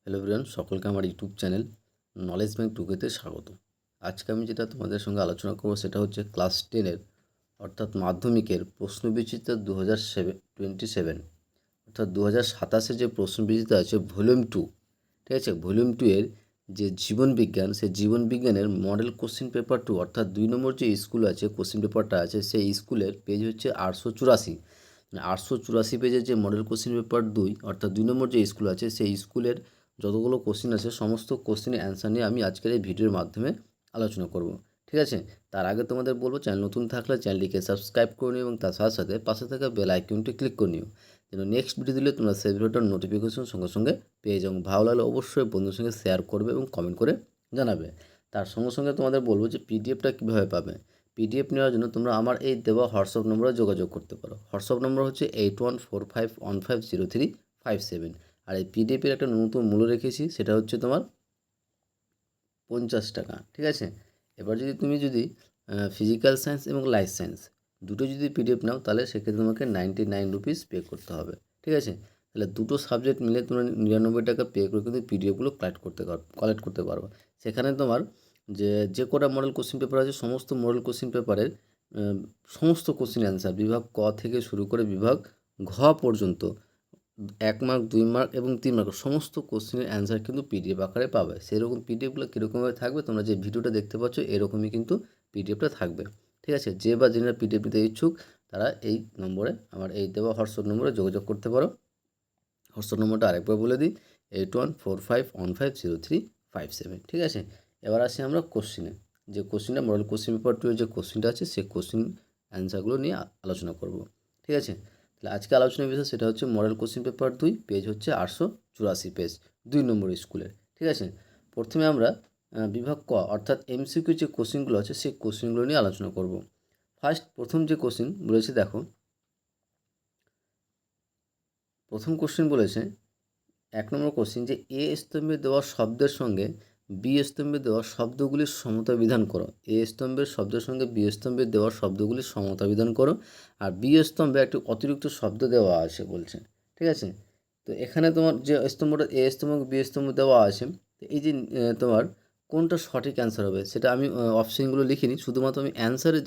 Hello everyone, সকলকে আমার YouTube channel knowledge bank টুকেতে স্বাগত। আজকে আমি যেটা তোমাদের সঙ্গে আলোচনা করব সেটা হচ্ছে ক্লাস 10-এর অর্থাৎ মাধ্যমিকের প্রশ্নবিচিত্রা 2027 অর্থাৎ 2027 যে প্রশ্নবিচিত্রা আছে ভলিউম 2, ঠিক আছে। ভলিউম 2 এর যে জীবনবিজ্ঞান, সেই জীবনবিজ্ঞানের মডেল কোশ্চেন পেপার 2 অর্থাৎ 2 নম্বর যে স্কুল আছে কোশ্চেন পেপারটা আছে সেই স্কুলের পেজ হচ্ছে 884। 884 পেজের যে মডেল কোশ্চেন পেপার 2 অর্থাৎ 2 নম্বর যে স্কুল আছে সেই স্কুলের যতগুলো কোশ্চেন আছে সমস্ত কোশ্চেনের অ্যান্সার নিয়ে আমি আজকের এই ভিডিওর মাধ্যমে আলোচনা করব, ঠিক আছে। তার আগে তোমাদের বলবো, চ্যানেল নতুন থাকলে চ্যানেলটিকে সাবস্ক্রাইব করে নিও এবং তার সাথে সাথে পাশে থাকা বেল আইকনটি ক্লিক করে নিও যেন নেক্সট ভিডিও দিলে তোমরা সেই ভিডিওটার নোটিফিকেশন সঙ্গে সঙ্গে পেয়ে যাও। ভালো লাগলে অবশ্যই বন্ধুর সঙ্গে শেয়ার করবে এবং কমেন্ট করে জানাবে। তার সঙ্গে সঙ্গে তোমাদের বলবো যে পিডিএফটা কীভাবে পাবে। পিডিএফ নেওয়ার জন্য তোমরা আমার এই দেওয়া হোয়াটসঅ্যাপ নম্বরে যোগাযোগ করতে পারো। হোয়াটসঅ্যাপ নম্বর হচ্ছে 8145150357। আর এই পিডিএফের একটা ন্যূনতম মূল্য রেখেছি, সেটা হচ্ছে তোমার 50 টাকা, ঠিক আছে। এবার তুমি যদি ফিজিক্যাল সায়েন্স এবং লাইফ সায়েন্স দুটো যদি পিডিএফ নাও তাহলে সেক্ষেত্রে তোমাকে 99 রুপিস পে করতে হবে, ঠিক আছে। তাহলে দুটো সাবজেক্ট মিলে তোমরা 99 টাকা পে করে কিন্তু পিডিএফগুলো কালেক্ট করতে পারো। সেখানে তোমার যে কটা মডেল কোশ্চেন পেপার আছে সমস্ত মডেল কোশ্চেন পেপারের সমস্ত কোশ্চেন অ্যান্সার বিভাগ ক থেকে শুরু করে বিভাগ ঘ পর্যন্ত 1 মার্ক 2 মার্ক এবং 3 মার্ক সমস্ত কোশ্চেনের অ্যান্সার কিন্তু পিডিএফ আকারে পাবে। সেরকম পিডিএফগুলো কীরকমভাবে থাকবে তোমরা যে ভিডিওটা দেখতে পাচ্ছ এরকমই কিন্তু পিডিএফটা থাকবে, ঠিক আছে। যে বা যিনারা পিডিএফ নিতে ইচ্ছুক তারা এই নম্বরে, আমার এই দেওয়া হোয়াটসঅ্যাপ নম্বরে যোগাযোগ করতে পারো। হোয়াটসঅ্যাপ নম্বরটা আরেকবার বলে দিই, 8145150357, ঠিক আছে। এবার আসি আমরা কোশ্চিনে। যে কোশ্চিনটা মডেল কোশ্চিন পেপার 2 এর যে কোশ্চিনটা আছে সেই কোশ্চিন অ্যান্সারগুলো নিয়ে আলোচনা করব, ঠিক আছে। তাহলে আজকে আলোচনার বিষয় সেটা হচ্ছে মডেল কোশ্চেন পেপার 2, পেজ হচ্ছে 884 পেজ, 2 নম্বর স্কুলের, ঠিক আছে। প্রথমে আমরা বিভাগ ক অর্থাৎ এমসিকিউ যে কোশ্চিনগুলো আছে সেই কোশ্চিনগুলো নিয়ে আলোচনা করব। প্রথম যে কোশ্চিন বলেছে দেখো, প্রথম কোশ্চিন বলেছে 1 নম্বর কোশ্চিন যে এ স্তম্ভে দেওয়া শব্দের সঙ্গে বি স্তম্ভে দেওয়া শব্দগুলির সমতা বিধান করো। এ স্তম্ভের শব্দের সঙ্গে বি স্তম্ভে দেওয়া শব্দগুলির সমতা বিধান করো। আর বি স্তম্ভে একটি অতিরিক্ত শব্দ দেওয়া আছে বলছে, ঠিক আছে। তো এখানে তোমার যে স্তম্ভটা এ স্তম্ভ বি স্তম্ভ দেওয়া আছে, তো এই যে তোমার কোনটা সঠিক অ্যান্সার হবে সেটা আমি অপশানগুলো লিখিনি, শুধুমাত্র আমি অ্যান্সারের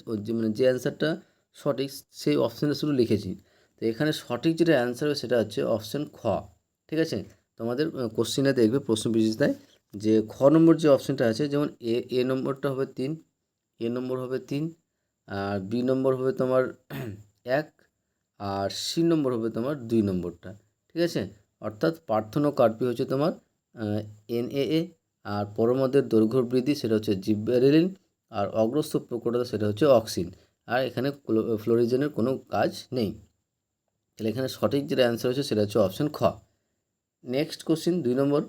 যে অ্যান্সারটা সঠিক সেই অপশানটা শুধু লিখেছি। তো এখানে সঠিক যেটা অ্যান্সার হবে সেটা হচ্ছে অপশান খ, ঠিক আছে। তোমাদের কোশ্চিনে দেখবে প্রশ্ন বিচিত্রায় যে খ নম্বর যে অপশানটা আছে, যেমন এ নম্বরটা হবে 3, এ নম্বর হবে 3, আর বি নম্বর হবে তোমার 1, আর সি নম্বর হবে তোমার 2 নম্বরটা, ঠিক আছে। অর্থাৎ পার্থক্য হচ্ছে তোমার NaA, আর পরমাদের দৈর্ঘ্য বৃদ্ধি সেটা হচ্ছে জিব্বেরেলিন, আর অগ্রস্থ প্রকটতা সেটা হচ্ছে অক্সিন। আর এখানে ফ্লোরিজেনের কোনো কাজ নেই। তাহলে এখানে সঠিক যেটা অ্যান্সার হচ্ছে সেটা হচ্ছে অপশান খ। নেক্সট কোশ্চিন 2 নম্বর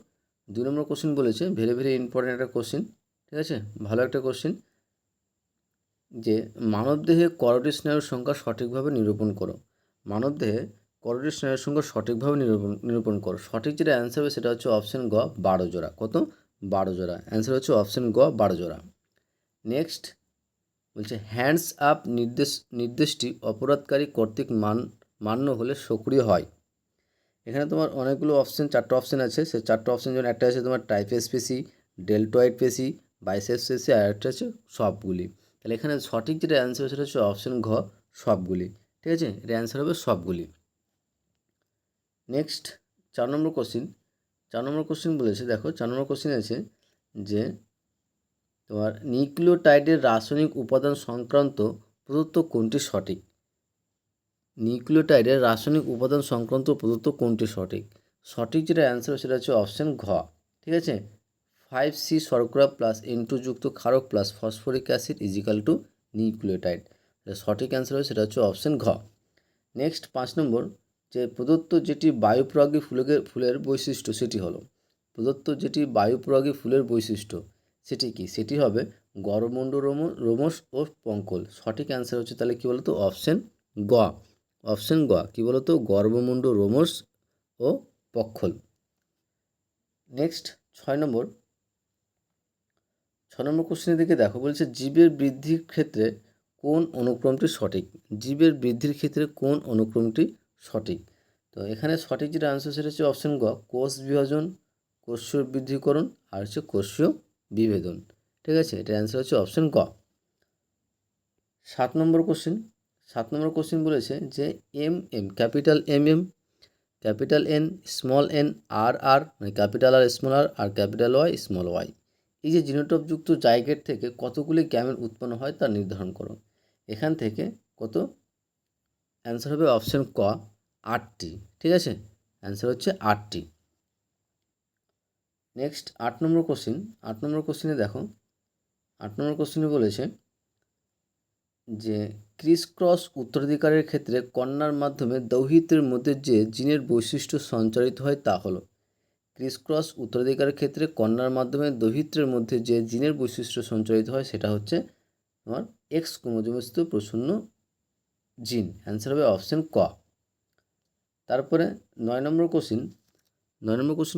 কোশ্চিন বলেছে, ভেরি ভেরি ইম্পর্ট্যান্ট একটা কোশ্চিন, ঠিক আছে, ভালো একটা কোশ্চিন, যে মানবদেহে করোটি স্নায়ুর সংখ্যা সঠিকভাবে নিরূপণ করো। মানবদেহে করোটি স্নায়ুর সংখ্যা সঠিকভাবে নিরূপণ করো। সঠিক যেটা অ্যান্সার হবে সেটা হচ্ছে অপশান গ 12 জোড়া। কত? 12 জোড়া। অ্যান্সার হচ্ছে অপশান গ 12 জোড়া। নেক্সট বলছে হ্যান্ডস আপ নির্দেশটি অপরাধকারী কর্তৃক মান্য হলে সক্রিয় হয়। এখানে তোমার অনেকগুলো অপশান, 4টে অপশান আছে। সেই 4টে অপশান যেমন একটা আছে তোমার ট্রাইফেস পেশি, ডেল্টয়েড পেশি, বাইসেপস পেশি, আর একটা আছে সবগুলি। তাহলে এখানে সঠিক যেটা অ্যান্সার সেটা হচ্ছে অপশান ঘ সবগুলি, ঠিক আছে। এটা অ্যান্সার হবে সবগুলি। নেক্সট 4 নম্বর কোশ্চিন বলেছে, দেখো 4 নম্বর কোশ্চিন আছে যে তোমার নিউক্লিওটাইডের রাসায়নিক উপাদান সংক্রান্ত প্রদত্ত কোনটি সঠিক। নিউক্লিওটাইডের রাসায়নিক উপাদান সংক্রান্ত প্রদত্ত কোনটি সঠিক। সঠিক যেটা অ্যান্সার সেটা হচ্ছে অপশান ঘ, ঠিক আছে। 5C শর্করা প্লাস N2 যুক্ত ক্ষারক plus phosphoric acid is equal to nucleotide. সঠিক অ্যান্সার হবে সেটা হচ্ছে অপশান ঘ। নেক্সট 5 নম্বর, যে প্রদত্ত যেটি বায়ুপরাগী ফুলের বৈশিষ্ট্য সেটি হলো, প্রদত্ত যেটি বায়ুপরাগী ফুলের বৈশিষ্ট্য সেটি কি, সেটি হবে গরমণ্ড রোমস ও পঙ্কল। সঠিক অ্যান্সার হচ্ছে তাহলে কী বলতো অপশান গ, কী বলতো গর্ভমুণ্ড রোমস ও পক্ষল। নেক্সট 6 নম্বর কোশ্চেনের দিকে দেখো, বলছে জীবের বৃদ্ধির ক্ষেত্রে কোন অনুক্রমটি সঠিক। জীবের বৃদ্ধির ক্ষেত্রে কোন অনুক্রমটি সঠিক। তো এখানে সঠিক যেটা আনসার সেটা হচ্ছে অপশান গ কোষ কোষীয় বৃদ্ধিকরণ আর হচ্ছে কোষীয় বিভেদন। ঠিক আছে, এটার অ্যান্সার হচ্ছে অপশন ক। 7 নম্বর কোশ্চেন বলেছে যে capital capital N, small N, আর মানে ক্যাপিটাল আর স্মল আর ক্যাপিটাল ওয়াই স্মল ওয়াই, এই যে জিনোটপযুক্ত জাইগোট থেকে কতগুলি গ্যামেট উৎপন্ন হয় তা নির্ধারণ করো। এখান থেকে কত, অ্যান্সার হবে অপশন ক 8টি। ঠিক আছে, অ্যান্সার হচ্ছে 8টি। নেক্সট 8 নম্বর কোশ্চেনে দেখো, 8 নম্বর কোশ্চেনে বলেছে যে ক্রিস ক্রস উত্তরাধিকারের ক্ষেত্রে কন্যার মাধ্যমে দৌহিত্রের মধ্যে যে জিনের বৈশিষ্ট্য সঞ্চারিত হয় তা হলো। ক্রিস ক্রস উত্তরাধিকারের ক্ষেত্রে কন্যার মাধ্যমে দৌহিত্রের মধ্যে যে জিনের বৈশিষ্ট্য সঞ্চারিত হয় সেটা হচ্ছে তোমার এক্স ক্রোমোজোমস্থ প্রসূন্য জিন। অ্যান্সার হবে অপশন ক। তারপরে 9 নম্বর কোশ্চেন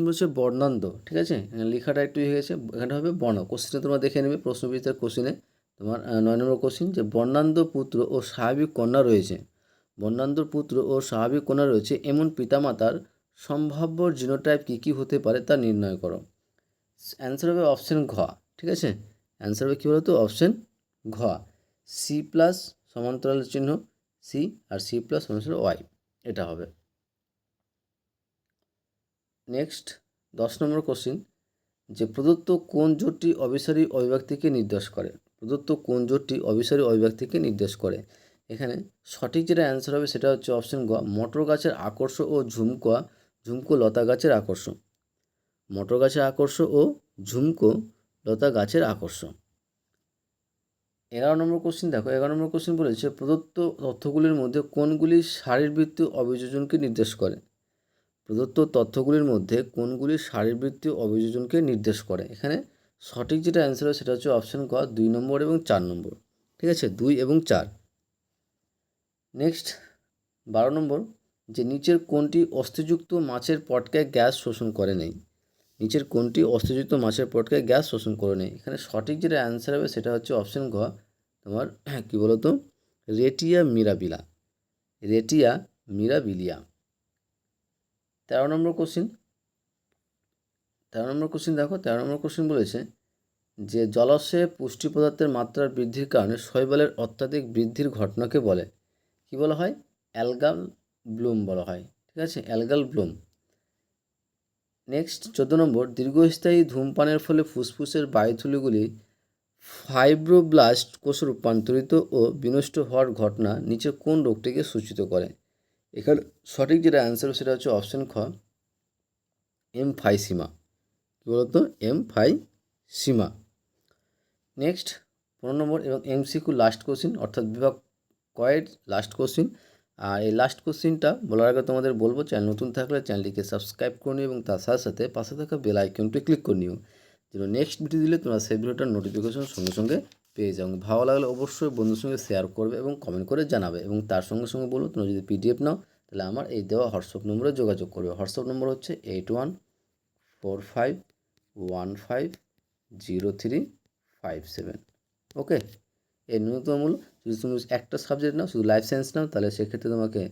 বলছে বর্ণান্ধ। ঠিক আছে, লেখাটা একটু হয়ে গেছে, এখানে হবে বর্ণ। কোশ্চেনটা তোমরা দেখে নেবে, প্রশ্নবিচিত্রার কোশ্চেনে তোমার 9 নম্বর কোশ্চেন যে বর্ণান্ধ পুত্র ও স্বাভাবিক কন্যা রয়েছে, এমন পিতামাতার সম্ভাব্য জিনোটাইপ কী হতে পারে তা নির্ণয় করো। অ্যান্সার হবে অপশন ঘ। ঠিক আছে, অ্যান্সার হবে কী বলতো, অপশন ঘ। সি প্লাস সমান্তরাল চিহ্ন সি আর সি প্লাস সমান্তরাল ওয়াই, এটা হবে। নেক্সট 10 নম্বর কোশ্চেন যে প্রদত্ত কোন জোটটি অভিসারী অভিব্যক্তিকে নির্দেশ করে। এখানে সঠিক যেটা অ্যান্সার হবে সেটা হচ্ছে অপশন গ, মটর গাছের আকর্ষ ও ঝুমকো লতা গাছের আকর্ষ। মটর গাছের আকর্ষ ও ঝুমকো লতা গাছের আকর্ষ। 11 নম্বর কোশ্চেন দেখো, 11 নম্বর কোশ্চেন বলেছে প্রদত্ত তথ্যগুলির মধ্যে কোনগুলি শারীরবৃত্তীয় অভিযোজনকে নির্দেশ করে। এখানে সঠিক যেটা অ্যান্সার হবে সেটা হচ্ছে অপশন ক 2 নম্বর এবং 4 নম্বর। ঠিক আছে, 2 এবং 4। নেক্সট 12 নম্বর যে নিচের কোনটি অস্থিযুক্ত মাছের পটকায় গ্যাস শোষণ করে নেই। এখানে সঠিক যেটা অ্যান্সার হবে সেটা হচ্ছে অপশন ঘ তোমার কী বলতো, রেটিয়া মিরাবিলিয়া। 13 নম্বর কোশ্চেন দেখো, 13 নম্বর কোশ্চেন বলেছে যে জলাশয়ে পুষ্টি পদার্থের মাত্রার বৃদ্ধির কারণে শৈবালের অত্যাধিক বৃদ্ধির ঘটনাকে বলে, কি বলা হয়, অ্যালগাল ব্লুম বলা হয়। ঠিক আছে, অ্যালগাল ব্লুম। নেক্সট 14 নম্বর দীর্ঘস্থায়ী ধূমপানের ফলে ফুসফুসের বায়ুথলিগুলি ফাইব্রোব্লাস্ট কোষে রূপান্তরিত ও বিনষ্ট হওয়ার ঘটনা নিচে কোন রোগটিকে সূচিত করে। এখানে সঠিক যেটা অ্যান্সার সেটা হচ্ছে অপশন খ এমফাইসিমা। কী বলতো, এমফাইসিমা। নেক্সট 15 নম্বর এবং এমসিকিউ লাস্ট কোশ্চিন, অর্থাৎ বিভাগ কয়ের লাস্ট কোশ্চিন। আর এই লাস্ট কোশ্চিনটা বলার আগে তোমাদের বলবো, চ্যানেল নতুন থাকলে চ্যানেলটিকে সাবস্ক্রাইব করে নিও এবং তার সাথে সাথে পাশে থাকা বেল আইকনটি ক্লিক করে নিও, যেন নেক্সট ভিডিও দিলে তোমরা সেই ভিডিওটার নোটিফিকেশন সঙ্গে সঙ্গে পেয়ে যাও। ভালো লাগলে অবশ্যই বন্ধুর সঙ্গে শেয়ার করবে এবং কমেন্ট করে জানাবে, এবং তার সঙ্গে সঙ্গে বলবো তোমরা যদি পিডিএফ নাও তাহলে আমার এই দেওয়া হোয়াটসঅ্যাপ নম্বরে যোগাযোগ করবে। হোয়াটসঅ্যাপ নম্বর হচ্ছে 8145150357। ওকে, এই ন্যূনতমূল্য যদি তুমি একটা সাবজেক্ট নাও, শুধু লাইফ সায়েন্স নাও, তাহলে সেক্ষেত্রে তোমাকে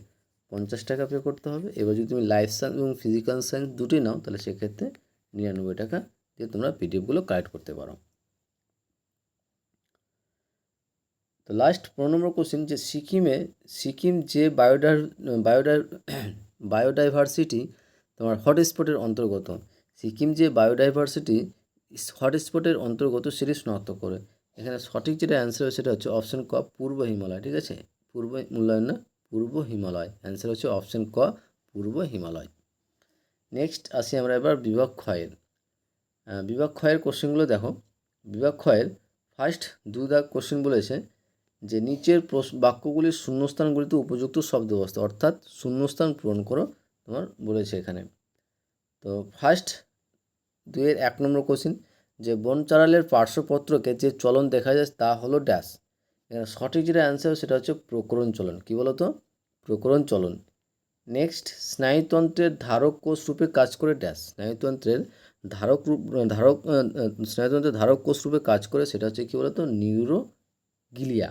50 টাকা পে করতে হবে। এবার যদি তুমি লাইফ সায়েন্স এবং ফিজিক্যাল সায়েন্স দুটোই নাও তাহলে সেক্ষেত্রে 99 টাকা দিয়ে তোমরা পিডিএফগুলো কালেক্ট করতে পারো। তো লাস্ট 15 নম্বর কোশ্চেন যে সিকিম যে বায়োডাইভার্সিটি তোমার হটস্পটের অন্তর্গত, সেটি শনাক্ত করে। এখানে সঠিক যেটা অ্যান্সার হবে সেটা হচ্ছে অপশন ক পূর্ব হিমালয়। ঠিক আছে, পূর্ব হিমালয়। অ্যান্সার হচ্ছে অপশন ক পূর্ব হিমালয়। নেক্সট আসি আমরা এবার বিভাগ ক্ষয়ের কোশ্চেনগুলো দেখো। বিভাগ ক্ষয়ের ফার্স্ট 2 দাগ কোশ্চেন বলেছে যে নিচের বাক্যগুলির শূন্যস্থানগুলিতে উপযুক্ত শব্দ ব্যবস্থা, অর্থাৎ শূন্যস্থান পূরণ করো তোমার বলেছে এখানে। তো ফার্স্ট 2-এর 1 নম্বর কোশ্চেন যে বনচারালের পার্শ্বপত্রকে যে চলন দেখা যায় তা হলো ড্যাশ। এখানে সঠিক যেটা অ্যান্সার সেটা হচ্ছে প্রকরণ চলন। কী বলো তো, প্রকরণ চলন। নেক্সট স্নায়ুতন্ত্রের ধারক কোষ রূপে কাজ করে ড্যাশ। স্নায়ুতন্ত্রের ধারক কোষ রূপে কাজ করে, সেটা হচ্ছে কী বলতো, নিউরোগিলিয়া।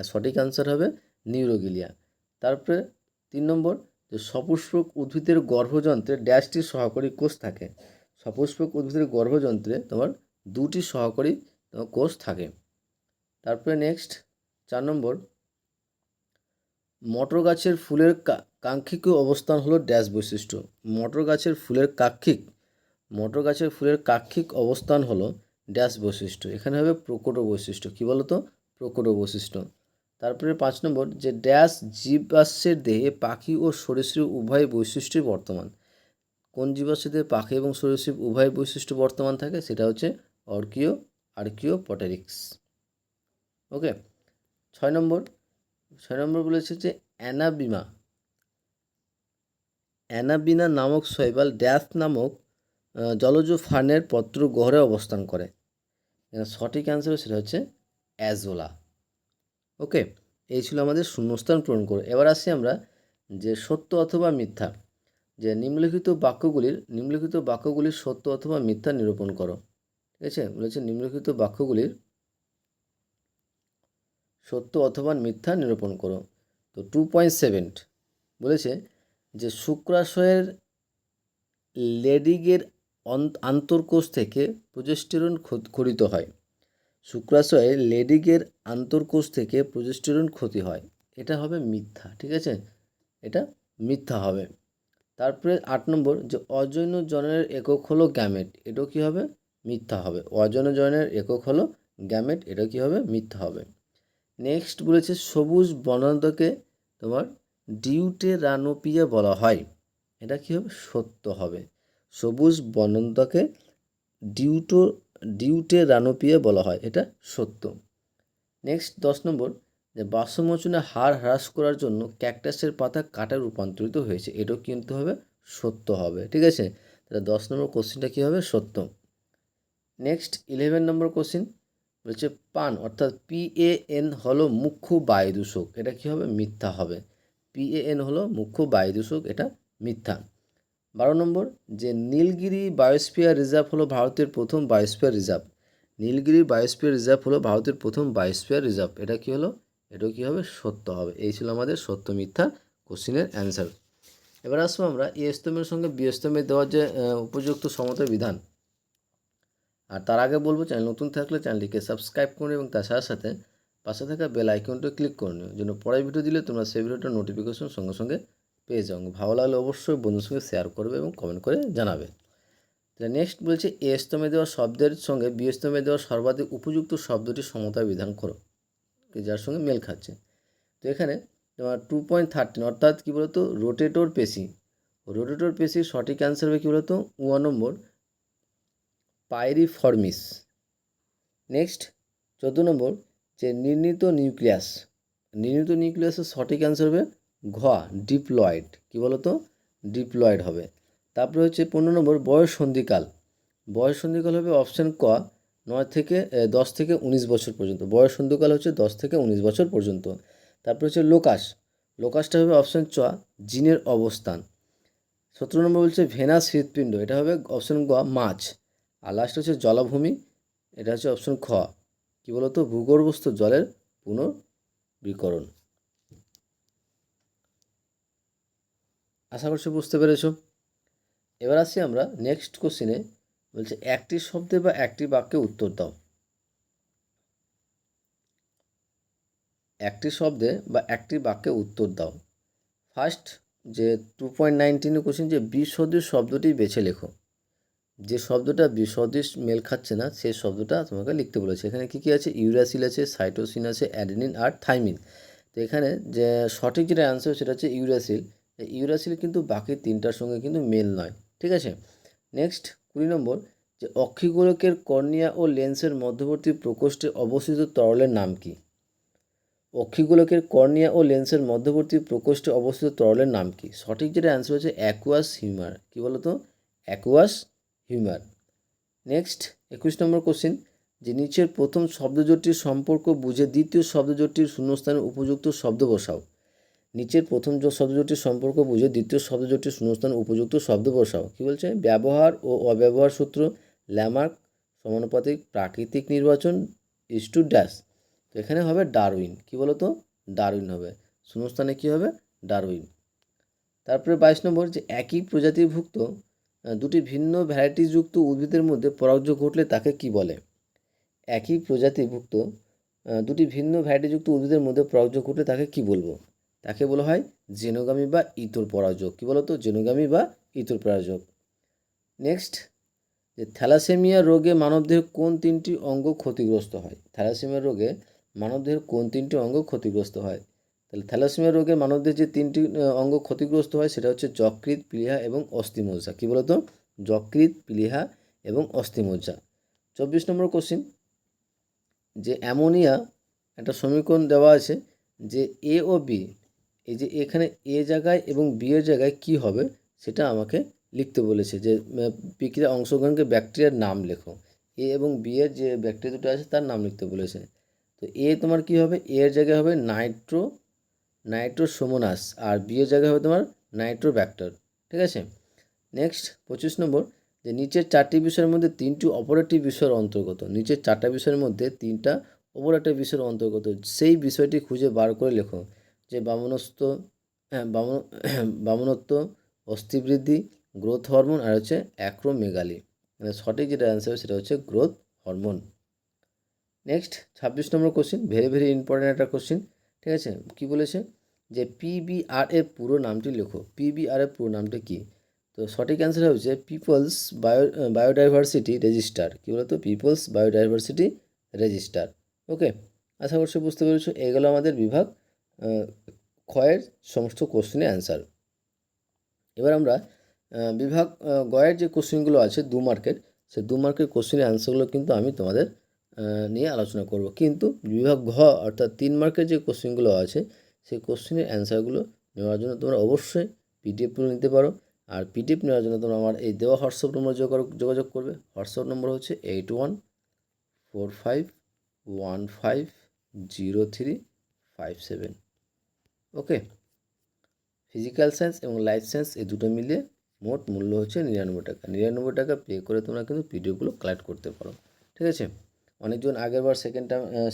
সঠিক অ্যান্সার হবে নিউরোগিলিয়া। তারপরে 3 নম্বর যে সপুষ্পক উদ্ভিদের গর্ভযন্ত্রে ড্যাশটি সহকারী কোষ থাকে। সপুষ্পক উদ্ভিদের গর্ভযন্ত্রে তোমার 2টি সহকারী কোষ থাকে। তারপরে নেক্সট 4 নম্বর, মটর গাছের ফুলের কাঙ্ক্ষিক অবস্থান হলো ড্যাশ বৈশিষ্ট্য। মটর গাছের ফুলের কাক্ষিক অবস্থান হলো ড্যাশ বৈশিষ্ট্য। এখানে হবে প্রকট বৈশিষ্ট্য। কী বলো তো? প্রকট বৈশিষ্ট্য। তারপরে 5 নম্বর, যে ড্যাশ জীবাশ্মের দেহে পাখি ও সরীসৃপ উভয় বৈশিষ্ট্যই বর্তমান। কোন জীবাশ্মের দেহে পাখি এবং সরীসৃপ উভয় বৈশিষ্ট্য বর্তমান থাকে? সেটা হচ্ছে আর্কিওপটেরিক্স। ওকে। 6 নম্বর বলেছে যে অ্যানাবিনা নামক শৈবাল ড্যাশ নামক জলজ ফার্নের পত্র গহ্বরে অবস্থান করে। সঠিক অ্যান্সার সেটা হচ্ছে অ্যাজোলা। ওকে, এই ছিল আমাদের শূন্যস্থান পূরণ করে। এবার আসি আমরা যে সত্য অথবা মিথ্যা, যে নিম্নলিখিত বাক্যগুলির সত্য অথবা মিথ্যা নিরূপণ করো। ঠিক আছে, বলেছে নিম্নলিখিত বাক্যগুলির সত্য অথবা মিথ্যা নিরূপণ করো। তো 2.7 বলেছে যে শুক্রাশয়ের লেডিগের আন্তঃকোষ থেকে প্রজেস্টেরন ক্ষরিত হয়। শুক্রাশয়ে লেডিগের আন্তঃকোষ থেকে প্রজেস্টেরন ক্ষতি হয়। এটা হবে মিথ্যা। ঠিক আছে, এটা মিথ্যা হবে। তারপরে 8 নম্বর, যে অযৌন জননের একক হলো গ্যামেট। এটাও কী হবে? মিথ্যা হবে। অযৌন জননের একক হলো গ্যামেট। এটা কী হবে? মিথ্যা হবে। নেক্সট বলেছে সবুজ বনান্তকে তোমার ডিউটেরানোপিয়া বলা হয়। এটা কী হবে? সত্য হবে। সবুজ বনান্তকে ডিউটেরানোপিয়া বলা হয়, এটা সত্য। নেক্সট 10 নম্বর, যে বাষ্পমোচনের হার হ্রাস করার জন্য ক্যাকটাসের পাতা কাটা রূপান্তরিত হয়েছে। এটাও কিন্তু হবে সত্য হবে। ঠিক আছে, তাহলে 10 নম্বর কোশ্চেনটা কী হবে? সত্য। নেক্সট 11 নম্বর কোশ্চেন বলছে পান অর্থাৎ PAN হলো মুখ্য বায়ু দূষক। এটা কী হবে? মিথ্যা হবে। PAN হলো মুখ্য বায়ু দূষক, এটা মিথ্যা। 12 নম্বর, যে নীলগিরি বায়োস্ফিয়ার রিজার্ভ হলো ভারতের প্রথম biosphere reserve. Nilgiri biosphere reserve হলো ভারতের প্রথম বায়োস্ফিয়ার রিজার্ভ। এটা কী হলো? এটাও কী হবে? সত্য হবে। এই ছিল আমাদের সত্য মিথ্যা কোশ্চেনের অ্যান্সার। এবার আসবো আমরা এ স্তম্ভের সঙ্গে বি স্তম্ভের দেওয়ার যে উপযুক্ত সমতার বিধান। আর তার আগে বলবো, চ্যানেল নতুন থাকলে চ্যানেলটিকে সাবস্ক্রাইব করুন এবং তার সাথে সাথে পাশে থাকা বেল আইকনটা ক্লিক করে নিও, যেন পরের ভিডিও দিলে তোমরা সেই ভিডিওটার নোটিফিকেশন সঙ্গে সঙ্গে পেয়ে যাও। ভালো লাগলে অবশ্যই বন্ধুর সঙ্গে শেয়ার করবে এবং কমেন্ট করে জানাবে। তাহলে নেক্সট বলছে এ স্তম্ভে দেওয়া শব্দের সঙ্গে বি স্তম্ভে দেওয়া সর্বাধিক উপযুক্ত শব্দটি সমতার বিধান করো, যার সঙ্গে মেল খাচ্ছে। তো এখানে তোমার 2.13 অর্থাৎ কী বলতো? রোটেটর পেশি। রোটেটর পেশির সঠিক অ্যান্সার হবে কী বলতো? 1 নম্বর পাইরিফর্মিস। নেক্সট 14 নম্বর, যে নির্ণীত নিউক্লিয়াসের সঠিক অ্যান্সার হবে ঘ ডিপ্লয়েড। কী বলতো? ডিপ্লয়েড হবে। তারপরে হচ্ছে 15 নম্বর বয়স সন্ধিকাল হবে অপশান ক 10 থেকে 19 বছর পর্যন্ত। বয়স সন্ধিকাল হচ্ছে 10 থেকে 19 বছর পর্যন্ত। তারপরে হচ্ছে লোকাসটা হবে অপশান চ জিনের অবস্থান। 17 নম্বর বলছে ভেনাস হৃৎপিণ্ড। এটা হবে অপশান গ মাছ। আর লাস্ট হচ্ছে জলাভূমি। এটা হচ্ছে অপশান খ কী বলতো? ভূগর্ভস্থ জলের পুনর্বিকরণ। আশা করছি বুঝতে পেরেছ। এবার আসি আমরা নেক্সট কোশ্চেনে। বলছে একটি শব্দে বা একটি বাক্যে উত্তর দাও। একটি শব্দে বা একটি বাক্যে উত্তর দাও। ফার্স্ট যে 2.19 কোশ্চেন, যে বিসদৃশ শব্দটি বেছে লেখো। যে শব্দটা বিসদৃশ মেল খাচ্ছে না সেই শব্দটা তোমাকে লিখতে বলেছে। এখানে কী কী আছে? ইউরাসিল আছে, সাইটোসিন আছে, অ্যাডেনিন আর থাইমিন। তো এখানে যে সঠিক যেটা অ্যান্সার সেটা হচ্ছে ইউরাসিল। ইউরাসিল কিন্তু বাকি তিনটার সঙ্গে কিন্তু মেল নয়। ঠিক আছে। নেক্সট 20 নম্বর, যে অক্ষিগোলকের কর্নিয়া ও লেন্সের মধ্যবর্তী প্রকোষ্ঠে অবস্থিত তরলের নাম কি? অক্ষিগোলকের কর্নিয়া ও লেন্সের মধ্যবর্তী প্রকোষ্ঠে অবস্থিত তরলের নাম কি? সঠিক যেটা অ্যান্সার হচ্ছে অ্যাকুয়াস হিউমার। কী বলতো? Aqueous humour. নেক্সট 21 নম্বর কোশ্চেন, যে নিচের প্রথম শব্দজোটটির সম্পর্ক বুঝে দ্বিতীয় শব্দজোটটির শূন্যস্থানে উপযুক্ত শব্দ বসাও। নিচের প্রথম শব্দজোটটির সম্পর্ক বুঝে দ্বিতীয় শব্দজোটটির শূন্যস্থানে উপযুক্ত শব্দ বসাও। কী বলছে? ব্যবহার ও অব্যবহার সূত্র, ল্যামার্ক সমানুপাতিক, প্রাকৃতিক নির্বাচন ইস্টু ড্যাশ। তো এখানে হবে ডারউইন। কী বলতো? ডারউইন হবে। শূন্যস্থানে কী হবে? ডারউইন। তারপরে 22 নম্বর, যে একই প্রজাতিভুক্ত দুটি ভিন্ন ভ্যারাইটিযুক্ত উদ্ভিদের মধ্যে পরাগযোগ ঘটলে তাকে কি বলে? একই প্রজাতিভুক্ত দুটি ভিন্ন ভ্যারাইটিযুক্ত উদ্ভিদের মধ্যে পরাগযোগ ঘটলে তাকে কি বলবো? তাকে বলা হয় জেনোগামি বা ইতর পরাগযোগ। কী বলো তো? জেনোগামি বা ইতর পরাগযোগ। নেক্সট, যে থ্যালাসেমিয়া রোগে মানবদেহের কোন তিনটি অঙ্গ ক্ষতিগ্রস্ত হয়? থ্যালাসেমিয়া রোগে মানবদেহের কোন তিনটি অঙ্গ ক্ষতিগ্রস্ত হয়? তাহলে থ্যালাসেমিয়া রোগে মানবদেহের যে তিনটি অঙ্গ ক্ষতিগ্রস্ত হয় সেটা হচ্ছে যকৃৎ, প্লীহা এবং অস্থিমজ্জা। কী বলতো? যকৃৎ, প্লীহা এবং অস্থিমজ্জা। 24 নম্বর কোশ্চিন, যে অ্যামোনিয়া একটা সমীকরণ দেওয়া আছে যে এ ও বি, এই যে এখানে এ জায়গায় এবং বি এর জায়গায় কি হবে সেটা আমাকে লিখতে বলেছে, যে বিক্রিয়া অংশগ্রহণকে ব্যাকটেরিয়ার নাম লেখো। এ এবং বি এর যে ব্যাকটেরিয়া দুটো আছে তার নাম লিখতে বলেছে। তো এ তোমার কি হবে? এ এর জায়গায় হবে নাইট্রোসোমোনাস, আর বি এর জায়গায় হবে তোমার নাইট্রোব্যাক্টর। ঠিক আছে। নেক্সট 25 নম্বর, যে নিচের চারটি বিষয়ের মধ্যে তিনটি অপারেটিভ বিষয়ের অন্তর্গত। নিচের চারটা বিষয়ের মধ্যে তিনটা অপারেটিভ বিষয়ের অন্তর্গত, সেই বিষয়টি খুঁজে বার করে লেখো। যে বামনত্ব, অস্থিবৃদ্ধি, গ্রোথ হরমোন, আর হচ্ছে অ্যাক্রোমেগালি। মানে সঠিক যেটা অ্যান্সার সেটা হচ্ছে গ্রোথ হরমোন। নেক্সট 26 নম্বর কোশ্চিন, ভেরি ভেরি ইম্পর্ট্যান্ট একটা কোশ্চিন। ঠিক আছে। কি বলেছে? যে পিবিআর এর পুরো নামটি লেখো। পিবিআর এর পুরো নামটি কী? তো সঠিক অ্যান্সার হচ্ছে পিপলস বায়োডাইভার্সিটি রেজিস্টার। কী বলতো? People's biodiversity register. ওকে, আশা করছি বুঝতে পেরেছো। এগুলো আমাদের বিভাগ ক্ষয়ের সমস্ত কোশ্চেনের অ্যান্সার। এবার আমরা বিভাগ গয়ের যে কোশ্চেনগুলো আছে 2 মার্কের, সেই 2 মার্কের কোশ্চেনের অ্যান্সারগুলো কিন্তু আমি তোমাদের নিয়ে আলোচনা করব। কিন্তু বিভাগ ঘ অর্থাৎ 3 মার্কের যে কোশ্চেনগুলো আছে সেই কোশ্চেনের অ্যান্সারগুলো নেওয়ার জন্য তোমরা অবশ্যই পিডিএফগুলো নিতে পারো। আর পিডিএফ নেওয়ার জন্য তোমরা আমার এই দেওয়া হোয়াটসঅ্যাপ নম্বর যোগাযোগ করবে। হোয়াটসঅ্যাপ নম্বর হচ্ছে 8145150357। ওকে। ফিজিক্যাল সায়েন্স এবং লাইফ সায়েন্স এই দুটো মিলিয়ে মোট মূল্য হচ্ছে 99 টাকা। 99 টাকা পে করে তোমরা কিন্তু পিডিএফগুলো কালেক্ট করতে পারো। ঠিক আছে। অনেকজন আগেরবার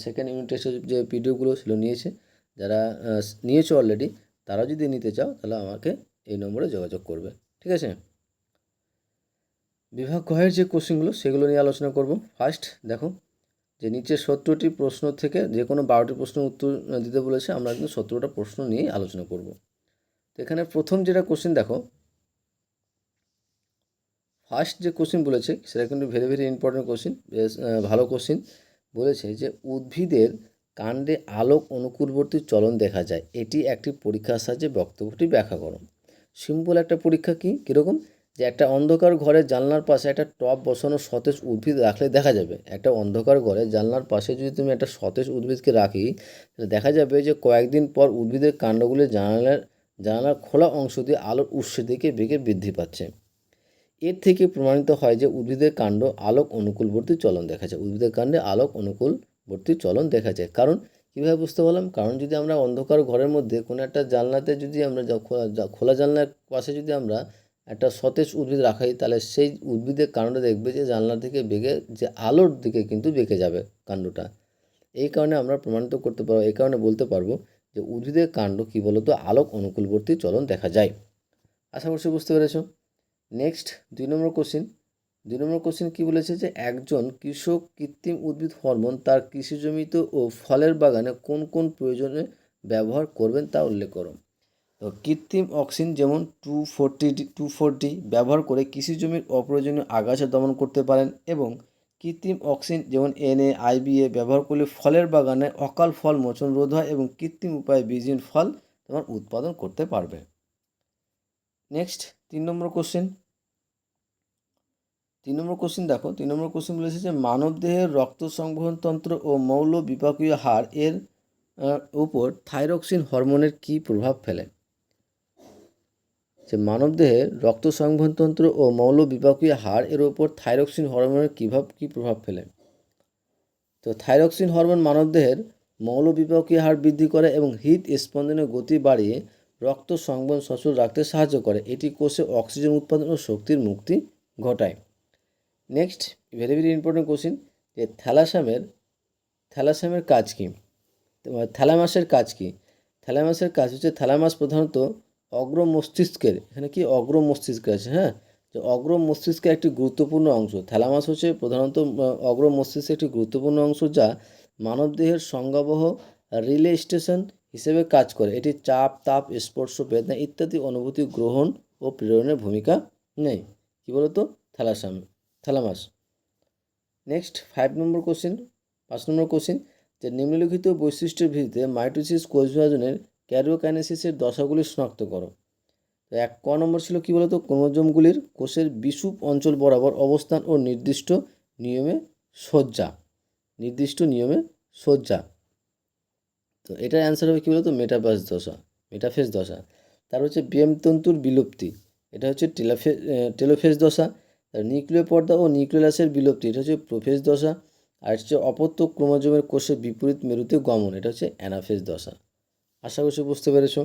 সেকেন্ড ইউনিট টেস্টের যে পিডিএফগুলো সেগুলো নিয়েছে। যারা নিয়েছো অলরেডি, তারা যদি নিতে চাও তাহলে আমাকে এই নম্বরে যোগাযোগ করবে। ঠিক আছে। বিভাগ ঘয়ের যে কোশ্চেনগুলো সেগুলো নিয়ে আলোচনা করব। ফার্স্ট দেখো, যে নিচের 70টি প্রশ্ন থেকে যে কোনো 12টি প্রশ্নের উত্তর দিতে বলেছে। আমরা কিন্তু 17টা প্রশ্ন নিয়ে আলোচনা করব। তো এখানে প্রথম যেটা কোশ্চেন দেখো, ফার্স্ট যে কোশ্চেন বলেছে সেটা কিন্তু ভেরি ভেরি ইম্পর্টেন্ট কোশ্চেন, বেশ ভালো কোশ্চেন। বলেছে যে উদ্ভিদের কাণ্ডে আলোক অনুকূলবর্তী চলন দেখা যায়, এটি একটি পরীক্ষার সাহায্যে বক্তব্যটি ব্যাখ্যা করো। সিম্পল একটা পরীক্ষা। কীরকম? যে একটা অন্ধকার ঘরের জানলার পাশে একটা টব বসানো সতেজ উদ্ভিদ রাখলে দেখা যাবে, একটা অন্ধকার ঘরে জানলার পাশে যদি তুমি একটা সতেজ উদ্ভিদকে রাখি তাহলে দেখা যাবে যে কয়েকদিন পর উদ্ভিদের কাণ্ডগুলি জানালার খোলা অংশ দিয়ে আলোর উৎসের দিকে বেগে বৃদ্ধি পাচ্ছে। এর থেকে প্রমাণিত হয় যে উদ্ভিদের কাণ্ড আলোক অনুকূলবর্তী চলন দেখা যায়। উদ্ভিদের কাণ্ডে আলোক অনুকূলবর্তী চলন দেখা যায়। কারণ কীভাবে বুঝতে পারলাম? কারণ যদি আমরা অন্ধকার ঘরের মধ্যে কোনো একটা জানলাতে যদি আমরা খোলা জানলার পাশে যদি আমরা একটা সতেজ উদ্ভিদ রাখাই, তাহলে সেই উদ্ভিদের কাণ্ডটা দেখবে যে জানলার দিকে বেগে যে আলোর দিকে কিন্তু বেঁকে যাবে কাণ্ডটা। এই কারণে আমরা প্রমাণিত করতে পারবো, এই কারণে বলতে পারবো যে উদ্ভিদের কাণ্ড কী বলতো? আলোক অনুকূলবর্তী চলন দেখা যায়। আশা করছি বুঝতে পেরেছো। নেক্সট 2 নম্বর কোশ্চেন কী বলেছে? যে একজন কৃষক কৃত্রিম উদ্ভিদ হরমোন তার কৃষি জমিতে ও ফলের বাগানে কোন কোন প্রয়োজনে ব্যবহার করবেন তা উল্লেখ করো। তো কৃত্রিম অক্সিন যেমন 2,4-D ব্যবহার করে কৃষি জমির অপ্রয়োজনীয় আগাছা দমন করতে পারেন, এবং কৃত্রিম অক্সিন যেমন NA-IBA ব্যবহার করলে ফলের বাগানে অকাল ফল মোচন রোধ হয় এবং কৃত্রিম উপায়ে বীজহীন ফল তোমার উৎপাদন করতে পারবে। নেক্সট 3 নম্বর কোশ্চেন দেখো। 3 নম্বর কোশ্চেন বলেছে যে মানবদেহের রক্ত সংবহনতন্ত্র ও মৌল বিপাকীয় হার এর উপর থাইরক্সিন হরমোনের কী প্রভাব ফেলে? যে মানবদেহের রক্ত সংবহনতন্ত্র ও মৌল বিপাকীয় হার এর উপর থাইরক্সিন হরমোনের কী প্রভাব ফেলে? তো থাইরক্সিন হরমোন মানবদেহের মৌল বিপাকীয় হার বৃদ্ধি করে এবং হৃদস্পন্দনের গতি বাড়িয়ে রক্ত সংবহন সচল রাখতে সাহায্য করে। এটি কোষে অক্সিজেন উৎপাদন ও শক্তির মুক্তি ঘটায়। Next very very important question, যে থ্যালাসেমের কাজ কী? থ্যালামাসের কাজ কী? থ্যালামাসের কাজ হচ্ছে, থ্যালামাস প্রধানত অগ্র মস্তিষ্কের, এখানে কি অগ্র মস্তিষ্ক আছে, হ্যাঁ, যে অগ্র মস্তিষ্কের একটি গুরুত্বপূর্ণ অংশ। থ্যালামাস হচ্ছে প্রধানত অগ্র মস্তিষ্কের একটি গুরুত্বপূর্ণ অংশ, যা মানবদেহের সংজ্ঞাবহ রিলে স্টেশন হিসেবে কাজ করে। এটি চাপ, তাপ, স্পর্শ, বেদনা ইত্যাদি অনুভূতি গ্রহণ ও প্রেরণের ভূমিকা নেয়। কী বলতো? থ্যালামাস। নেক্সট 5 নম্বর কোশ্চিন যে নিম্নলিখিত বৈশিষ্ট্যের ভিত্তিতে মাইটোসিস কোষ বিভাজনের ক্যারিওকাইনেসিসের দশাগুলি শনাক্ত করো। তো 1 নম্বর ছিল কী বলতো? ক্রোমোজোমগুলির কোষের বিষুব অঞ্চল বরাবর অবস্থান ও নির্দিষ্ট নিয়মে সজ্জা। তো এটার অ্যান্সার হবে কী বলতো? মেটাফেজ দশা। তার হচ্ছে তন্তুর বিলুপ্তি, এটা হচ্ছে টেলোফেজ দশা। নিউক্লিয় পর্দা ও নিউক্লিয়াসের বিলুপ্তি, এটা হচ্ছে প্রোফেজ দশা। আর হচ্ছে অপত্য ক্রোমোজোমের কোষের বিপরীত মেরুতে গমন, এটা হচ্ছে অ্যানাফেজ দশা। আশা করছি বুঝতে পেরেছো।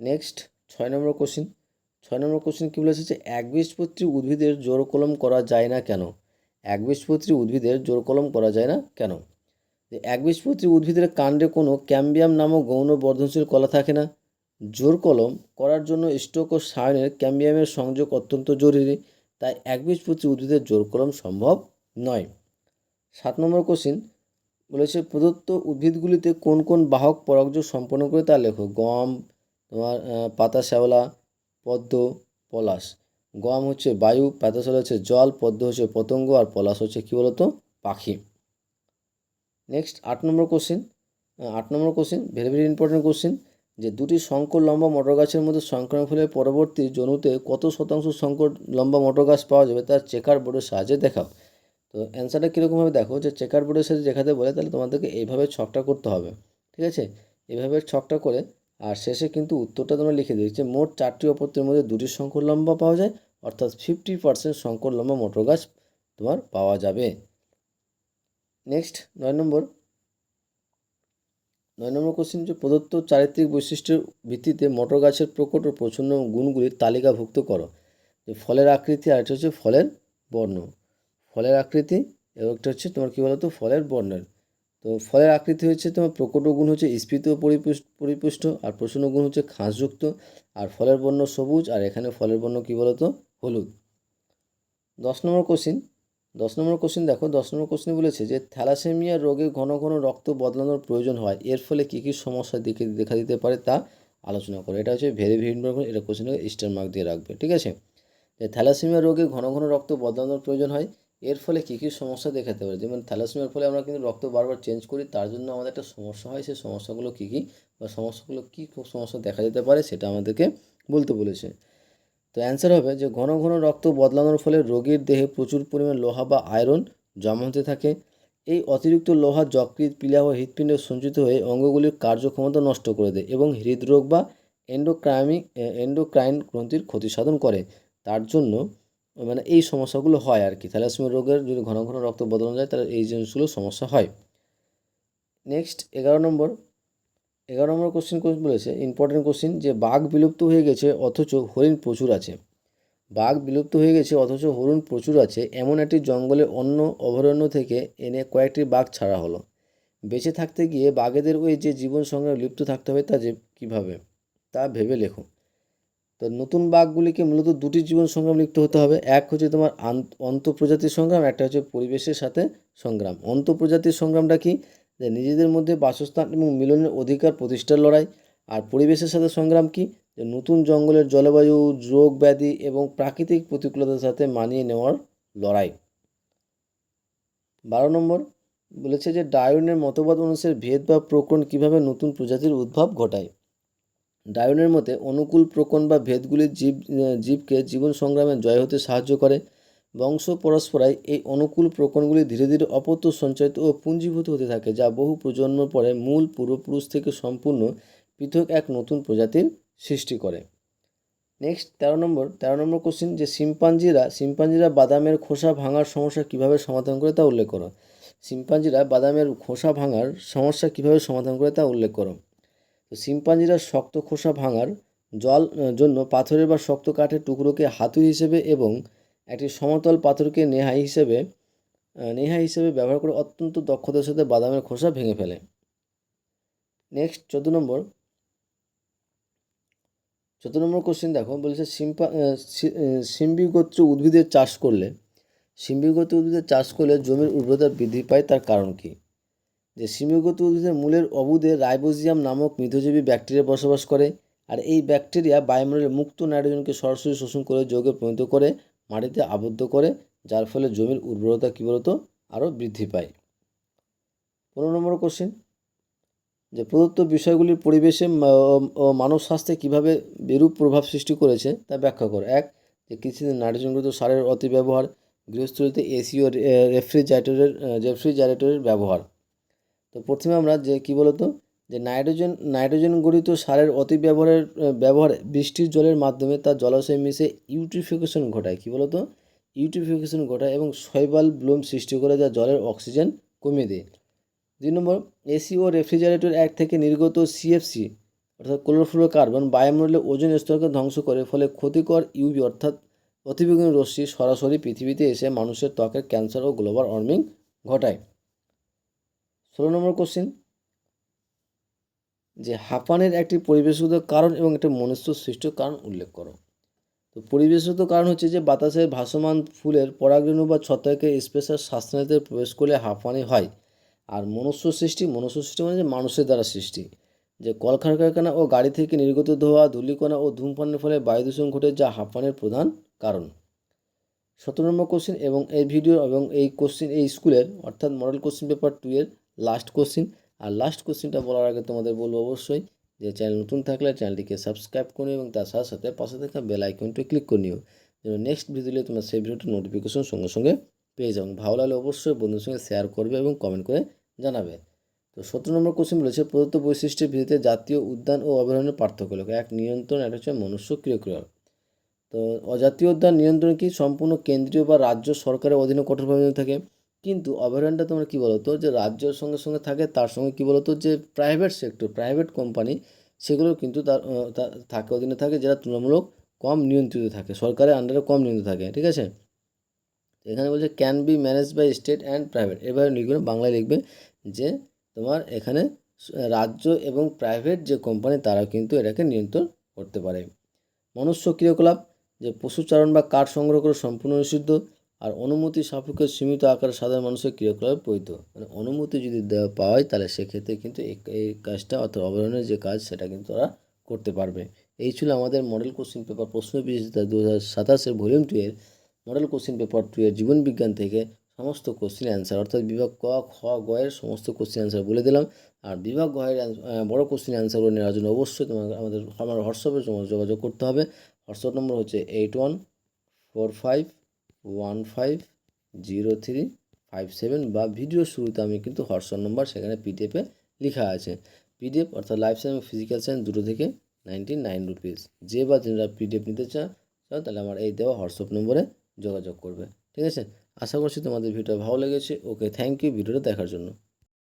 নেক্সট 6 নম্বর কোশ্চিন কী বলেছে? যে একবীজপত্রী উদ্ভিদের জোড়কলম করা যায় না কেন? একবীজপত্রী উদ্ভিদের কাণ্ডে কোনো ক্যাম্বিয়াম নামক গৌণ বর্ধনশীল কলা থাকে না। জোড় কলম করার জন্য স্টোক ও সায়নের ক্যাম্বিয়ামের সংযোগ অত্যন্ত জরুরি, তাই একবীজপত্রী উদ্ভিদের জোড় কলম সম্ভব নয়। 7 নম্বর কোশ্চিন বলেছে প্রদত্ত উদ্ভিদগুলিতে কোন কোন বাহক পরাগযোগ সম্পন্ন করে তা লেখো। গম, তোমার পাতা শ্যাওলা, পদ্ম, পলাশ। গম হচ্ছে বায়ু, পাতা শ্যাওলা হচ্ছে জল, পদ্ম হচ্ছে পতঙ্গ, আর পলাশ হচ্ছে কী বলতো? পাখি। নেক্সট 8 নম্বর question very very important question, যে দুটি শঙ্কর লম্বা মটর গাছের মধ্যে সংক্রমণ ফলে পরবর্তী জনুতে কত শতাংশ শঙ্কর লম্বা মটর গাছ পাওয়া যাবে তার চেকার বোর্ডের সাহায্যে দেখাও। তো অ্যান্সারটা কীরকমভাবে দেখো, যে চেকার বোর্ডের সাথে দেখাতে বলে তাহলে তোমাদেরকে এইভাবে ছকটা করতে হবে, ঠিক আছে? এইভাবে ছকটা করে আর শেষে কিন্তু উত্তরটা তোমরা লিখে দিয়েছে। মোট 4টি অপত্যের মধ্যে 2টি শঙ্কর লম্বা পাওয়া যায়, অর্থাৎ 50% শঙ্কর লম্বা মটর গাছ তোমার পাওয়া যাবে। নেক্সট 9 নম্বর কোশ্চিন, যে প্রদত্ত চারিত্রিক বৈশিষ্ট্যের ভিত্তিতে মটর গাছের প্রকট ও প্রচ্ছন্ন গুণগুলির তালিকাভুক্ত করো। যে ফলের আকৃতি, আর এটা হচ্ছে ফলের বর্ণ। ফলের আকৃতি এবং একটা হচ্ছে তোমার কী বলতো? ফলের বর্ণের। তো ফলের আকৃতি হচ্ছে তোমার প্রকট গুণ হচ্ছে স্ফীত ও পরিপুষ্ট, আর প্রচ্ছন্ন গুণ হচ্ছে খাসযুক্ত, আর ফলের বর্ণ সবুজ, আর এখানে ফলের বর্ণ কী বলতো? হলুদ। 10 নম্বর কোশ্চিন দেখো। 10 নম্বর কোশ্চিনে বলেছে যে থ্যালাসেমিয়া রোগে ঘন ঘন রক্ত বদলানোর প্রয়োজন হয়, এর ফলে কী কী সমস্যা দেখা দিতে পারে তা আলোচনা করো। এটা হচ্ছে ভেরি ভেরি ইম্পর্টেন্ট, এটা কোশ্চেনে স্টার মার্ক দিয়ে রাখবে, ঠিক আছে? যে থ্যালাসেমিয়া রোগে ঘন ঘন রক্ত বদলানোর প্রয়োজন হয়, এর ফলে কী কী সমস্যা দেখাতে পারে। যেমন থ্যালাসেমিয়ার ফলে আমরা কিন্তু রক্ত বারবার চেঞ্জ করি, তার জন্য আমাদের একটা সমস্যা হয়। সেই সমস্যাগুলো কী কী, বা সমস্যাগুলো কী সমস্যা দেখা যেতে পারে সেটা আমাদেরকে বলতে বলেছে। তো অ্যান্সার হবে যে ঘন ঘন রক্ত বদলানোর ফলে রোগীর দেহে প্রচুর পরিমাণ লোহা বা আয়রন জমা হতে থাকে। এই অতিরিক্ত লোহা যকৃৎ, পিলা ও হৃৎপিণ্ডে সঞ্চিত হয়ে অঙ্গগুলির কার্যক্ষমতা নষ্ট করে দেয় এবং হৃদরোগ বা এন্ডোক্রাইন গ্রন্থির ক্ষতি সাধন করে। তার জন্য মানে এই সমস্যাগুলো হয় আর কি। থ্যালাসেমিয়া রোগের যদি ঘন ঘন রক্ত বদলানো যায় তাহলে এই জিনিসগুলো সমস্যা হয়। নেক্সট 11 নম্বর কোশ্চিন বলেছে ইম্পর্টেন্ট কোশ্চিন, যে বাঘ বিলুপ্ত হয়ে গেছে অথচ হরিণ প্রচুর আছে। বাঘ বিলুপ্ত হয়ে গেছে অথচ হরিণ প্রচুর আছে এমন একটি জঙ্গলে অন্য অভয়ারণ্য থেকে এনে কয়েকটি বাঘ ছাড়া হলো। বেঁচে থাকতে গিয়ে বাঘেদের ওই যে জীবন সংগ্রামে লিপ্ত থাকতে হবে তা যে কীভাবে, তা ভেবে লেখো। তো নতুন বাঘগুলিকে মূলত 2টি জীবন সংগ্রাম লিপ্ত হতে হবে। এক হচ্ছে তোমার অন্তঃপ্রজাতির সংগ্রাম, একটা হচ্ছে পরিবেশের সাথে সংগ্রাম। অন্তঃপ্রজাতির সংগ্রামটা কি? যে নিজেদের মধ্যে বাসস্থান এবং মিলনের অধিকার প্রতিষ্ঠার লড়াই। আর পরিবেশের সাথে সংগ্রাম কি? যে নতুন জঙ্গলের জলবায়ু, রোগ ব্যাধি এবং প্রাকৃতিক প্রতিকূলতার সাথে মানিয়ে নেওয়ার লড়াই। 12 নম্বর বলেছে যে ডারউইনের মতবাদ অনুসারে ভেদ বা প্রকরণ কীভাবে নতুন প্রজাতির উদ্ভব ঘটায়। ডারউইনের মতে অনুকূল প্রকরণ বা ভেদগুলি জীবকে জীবন সংগ্রামে জয় হতে সাহায্য করে। বংশ পরস্পরায় এই অনুকূল প্রকরণগুলি ধীরে ধীরে অপত্য সঞ্চারিত ও পুঞ্জীভূত হতে থাকে, যা বহু প্রজন্ম পরে মূল পূর্বপুরুষ থেকে সম্পূর্ণ পৃথক এক নতুন প্রজাতির সৃষ্টি করে। নেক্সট 13 নম্বর কোশ্চিন, যে শিম্পাঞ্জিরা বাদামের খোসা ভাঙার সমস্যা কীভাবে সমাধান করে তা উল্লেখ করো। শিম্পাঞ্জিরা বাদামের খোসা ভাঙার সমস্যা কীভাবে সমাধান করে তা উল্লেখ করো। তো শিম্পাঞ্জিরা শক্ত খোসা ভাঙার জন্য পাথরের বা শক্ত কাঠের টুকরোকে হাতুড়ি হিসেবে এবং একটি সমতল পাথরকে নেহা হিসেবে ব্যবহার করে অত্যন্ত দক্ষতার সাথে বাদামের খোসা ভেঙে ফেলে। নেক্সট 14 14 নম্বর কোশ্চেন দেখো, বলেছে সিম্বি গোত্র উদ্ভিদের চাষ করলে জমির উর্বরতা বৃদ্ধি পায়, তার কারণ কি? যে সিম্বি গোত্র উদ্ভিদের মূলের অবুদে রাইবোজিয়াম নামক মিথজীবী ব্যাকটেরিয়া বসবাস করে, আর এই ব্যাকটেরিয়া বায়ুমণ্ডলে মুক্ত নাইট্রোজেনকে সরাসরি শোষণ করে যৌগে পরিণত করে মাটিতে আবদ্ধ করে, যার ফলে জমির উর্বরতা কী বলতো আরও বৃদ্ধি পায়। 15 নম্বর কোশ্চেন, যে প্রদত্ত বিষয়গুলির পরিবেশে ও মানব স্বাস্থ্যে কীভাবে বিরূপ প্রভাব সৃষ্টি করেছে তা ব্যাখ্যা করো। 1, যে কৃষিতে নাইট্রোজেনযুক্ত সারের অতিব্যবহার, গৃহস্থলীতে এসি ও রেফ্রিজারেটরের ব্যবহার। তো প্রথমে আমরা যে কী বলতো, যে নাইট্রোজেন গঠিত সারের ব্যবহারে বৃষ্টির জলের মাধ্যমে তার জলাশয়ে মিশে ইউট্রিফিকেশন ঘটায়। কী বলতো, ইউট্রিফিকেশন ঘটায় এবং শৈবাল ব্লুম সৃষ্টি করে, যা জলের অক্সিজেন কমিয়ে দেয়। 2 নম্বর, এসি ও রেফ্রিজারেটর এক থেকে নির্গত সিএফসি অর্থাৎ ক্লোরোফ্লোরোকার্বন বায়ুমণ্ডলে ওজোন স্তরকে ধ্বংস করে, ফলে ক্ষতিকর ইউভি অর্থাৎ অতিবেগুনি রশ্মি সরাসরি পৃথিবীতে এসে মানুষের ত্বকের ক্যান্সার ও গ্লোবাল ওয়ার্মিং ঘটায়। 16 নম্বর কোশ্চেন, যে হাঁপানির একটি পরিবেশগত কারণ এবং একটা মনুষ্য সৃষ্ট কারণ উল্লেখ করো। তো পরিবেশগত কারণ হচ্ছে যে বাতাসের ভাসমান ফুলের পরাগরেণু বা ছত্রাকের স্পেশাল শ্বাসনালীতে প্রবেশ করলে হাঁপানি হয়। আর মনুষ্য সৃষ্টি মানে যে মানুষের দ্বারা সৃষ্টি, যে কলকারখানা ও গাড়ি থেকে নির্গত ধোঁয়া, ধূলিকণা ও ধূমপানের ফলে বায়ু দূষণ ঘটে, যা হাঁপানির প্রধান কারণ। 17 নম্বর কোশ্চেন, এবং এই ভিডিও এবং এই কোশ্চেন এই স্কুলের অর্থাৎ মডেল কোশ্চেন পেপার 2 এর লাস্ট কোশ্চেন। আর লাস্ট কোশ্চেনটা বলার আগে তোমাদের বলবো অবশ্যই যে চ্যানেল নতুন থাকলে চ্যানেলটিকে সাবস্ক্রাইব করে এবং তার সাথে সাথে পাশে থাকা বেল আইকনটি ক্লিক করে নিও, যেন নেক্সট ভিডিওতে তোমরা সেই ভিডিওটির নোটিফিকেশন সঙ্গে সঙ্গে পেয়ে যাও। ভালো লাগলে অবশ্যই বন্ধুদের সঙ্গে শেয়ার করবে এবং কমেন্ট করে জানাবে। তো 17 নম্বর কোশ্চেন বলেছে, প্রদত্ত বৈশিষ্ট্যের ভিত্তিতে জাতীয় উদ্যান ও অভয়ারণ্যের পার্থক্য লেখো। 1, নিয়ন্ত্রণ, একটা হচ্ছে মনুষ্য ক্রিয়া। তো অজাতীয় উদ্যান নিয়ন্ত্রণ কি সম্পূর্ণ কেন্দ্রীয় বা রাজ্য সরকারের অধীনে কঠোরভাবে থাকে, কিন্তু অভয়ারণ্যটা তোমরা কী বলতো যে রাজ্যের সঙ্গে সঙ্গে থাকে, তার সঙ্গে কী বলতো যে প্রাইভেট সেক্টর, প্রাইভেট কোম্পানি সেগুলো কিন্তু তার থাকে অধীনে থাকে, যারা তুলনামূলক কম নিয়ন্ত্রিত থাকে, সরকারের আন্ডারে কম নিয়ন্ত্রিত থাকে। ঠিক আছে, এখানে বলছে can be manage by state and private. এবার লিখবে বাংলায় লিখবে যে তোমার এখানে রাজ্য এবং প্রাইভেট যে কোম্পানি তারা কিন্তু এটাকে নিয়ন্ত্রণ করতে পারে। মনুষ্য ক্রিয়াকলাপ, যে পশুচারণ বা কাঠ সংগ্রহ করে সম্পূর্ণ নিষিদ্ধ, আর অনুমতি সাপেক্ষে সীমিত আকারে সাধারণ মানুষের ক্রিয়াকলাপ বৈধ। মানে অনুমতি যদি দেওয়া পাওয়ায় তাহলে সেক্ষেত্রে কিন্তু এই কাজটা অর্থাৎ অভয়ারণ্যের যে কাজ সেটা কিন্তু তারা করতে পারবে। এই ছিল আমাদের মডেল কোশ্চিন পেপার প্রশ্ন বিজেতা 2027 ভলিউম 2 এর মডেল কোশ্চিন পেপার 2 এর জীবন বিজ্ঞান থেকে সমস্ত কোশ্চিন অ্যান্সার, অর্থাৎ বিভাগ ক, খ, গ এর সমস্ত কোশ্চিন অ্যান্সার বলে দিলাম। আর বিভাগ গ এর বড় কোশ্চিন অ্যান্সারগুলো নেওয়ার জন্য অবশ্যই আমার হোয়াটসঅ্যাপে যোগাযোগ করতে হবে। হোয়াটসঅ্যাপ নম্বর হচ্ছে 8145150357, বা ভিডিও শুরুতে আমি কিন্তু হোয়াটসঅ্যাপ নম্বর সেখানে পিডিএফে লেখা আছে। পিডিএফ অর্থাৎ লাইফ সায়েন্স এবং ফিজিক্যাল সায়েন্স দুটো থেকে 99 রুপিস। যে বা যারা পিডিএফ নিতে চাও তাহলে আমার এই দেওয়া হোয়াটসঅ্যাপ নম্বরে যোগাযোগ করবে। ঠিক আছে, আশা করছি তোমাদের ভিডিওটা ভালো লেগেছে। ওকে, থ্যাংক ইউ ভিডিওটা দেখার জন্য।